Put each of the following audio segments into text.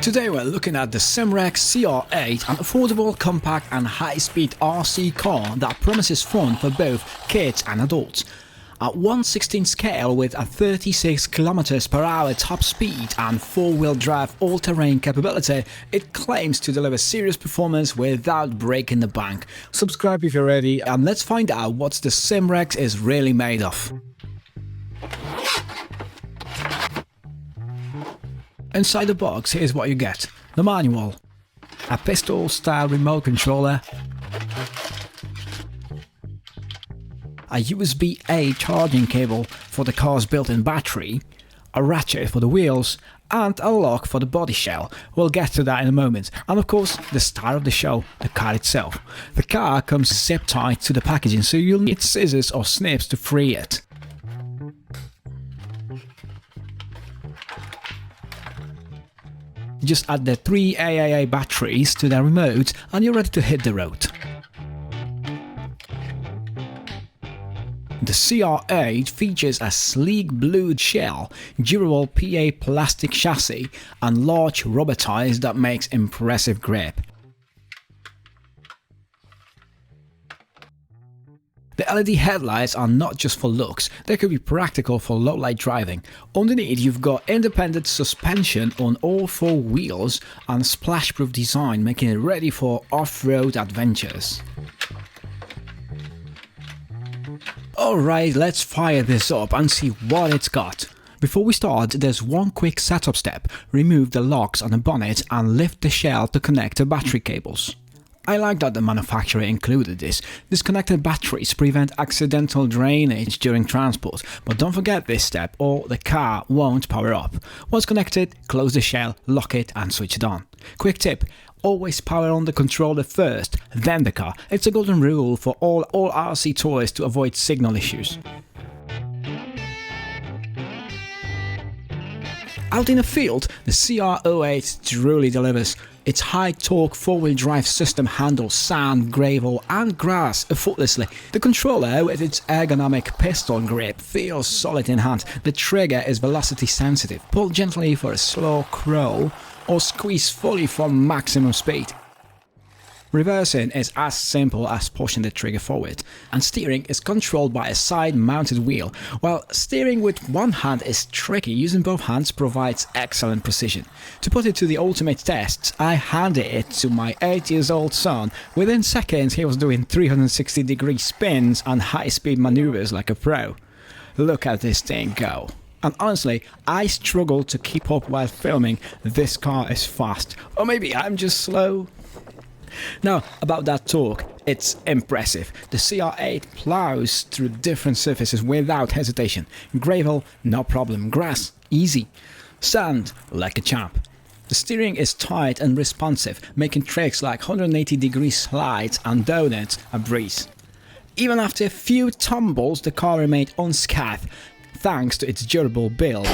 Today we're looking at the Simrex CR8, an affordable, compact and high-speed RC car that promises fun for both kids and adults. At 1/16 scale with a 36 km/h top speed and 4-wheel drive all-terrain capability, it claims to deliver serious performance without breaking the bank. Subscribe if you're ready and let's find out what the Simrex is really made of. Inside the box, here's what you get: the manual, a pistol-style remote controller, a USB-A charging cable for the car's built-in battery, a ratchet for the wheels, and a lock for the body shell. We'll get to that in a moment. And of course, the star of the show, the car itself. The car comes zip-tied to the packaging, so you'll need scissors or snips to free it. Just add the 3 AAA batteries to the remote and you're ready to hit the road. The CR8 features a sleek blue shell, durable PA plastic chassis and large rubber tires that makes impressive grip. The LED headlights are not just for looks, they could be practical for low-light driving. Underneath you've got independent suspension on all 4 wheels and splash-proof design, making it ready for off-road adventures. Alright, let's fire this up and see what it's got. Before we start, there's one quick setup step: remove the locks on the bonnet and lift the shell to connect the battery cables. I like that the manufacturer included this. Disconnected batteries prevent accidental drainage during transport, but don't forget this step or the car won't power up. Once connected, close the shell, lock it and switch it on. Quick tip: always power on the controller first, then the car. It's a golden rule for all RC toys to avoid signal issues. Out in the field, the CR08 truly delivers. Its high-torque 4-wheel drive system handles sand, gravel and grass effortlessly. The controller, with its ergonomic pistol grip, feels solid in hand. The trigger is velocity sensitive. Pull gently for a slow crawl or squeeze fully for maximum speed. Reversing is as simple as pushing the trigger forward, and steering is controlled by a side-mounted wheel. While steering with one hand is tricky, using both hands provides excellent precision. To put it to the ultimate test, I handed it to my 8-year-old son. Within seconds he was doing 360-degree spins and high-speed maneuvers like a pro. Look at this thing go. And honestly, I struggle to keep up while filming. This car is fast. Or maybe I'm just slow. Now, about that torque, it's impressive. The CR8 plows through different surfaces without hesitation. Gravel, no problem. Grass, easy. Sand, like a champ. The steering is tight and responsive, making tricks like 180-degree slides and donuts a breeze. Even after a few tumbles, the car remained unscathed, thanks to its durable build.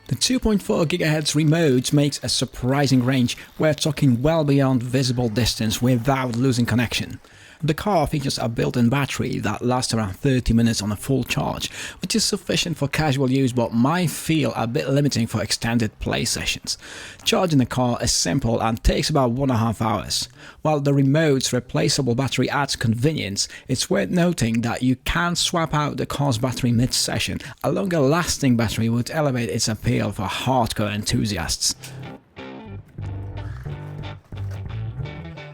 The 2.4 GHz remote makes a surprising range. We're talking well beyond visible distance without losing connection. The car features a built-in battery that lasts around 30 minutes on a full charge, which is sufficient for casual use but might feel a bit limiting for extended play sessions. Charging the car is simple and takes about 1.5 hours. While the remote's replaceable battery adds convenience, it's worth noting that you can swap out the car's battery mid-session. A longer-lasting battery would elevate its appeal for hardcore enthusiasts.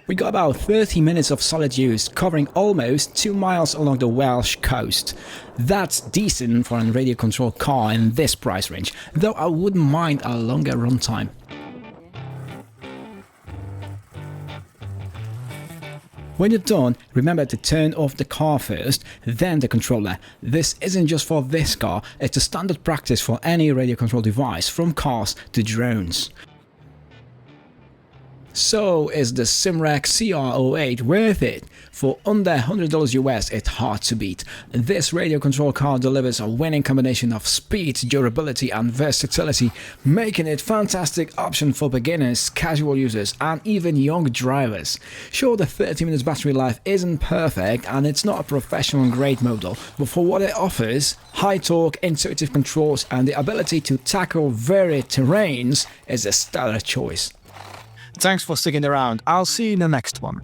We got about 30 minutes of solid use, covering almost 2 miles along the Welsh coast. That's decent for a radio-controlled car in this price range, though I wouldn't mind a longer runtime. When you're done, remember to turn off the car first, then the controller. This isn't just for this car, it's a standard practice for any radio-controlled device, from cars to drones. So is the Simrec CR08 worth it? For under $100 US, it's hard to beat. This radio control car delivers a winning combination of speed, durability and versatility, making it a fantastic option for beginners, casual users and even young drivers. Sure, the 30 minutes battery life isn't perfect and it's not a professional grade model, but for what it offers, high torque, intuitive controls and the ability to tackle varied terrains is a stellar choice. Thanks for sticking around. I'll see you in the next one.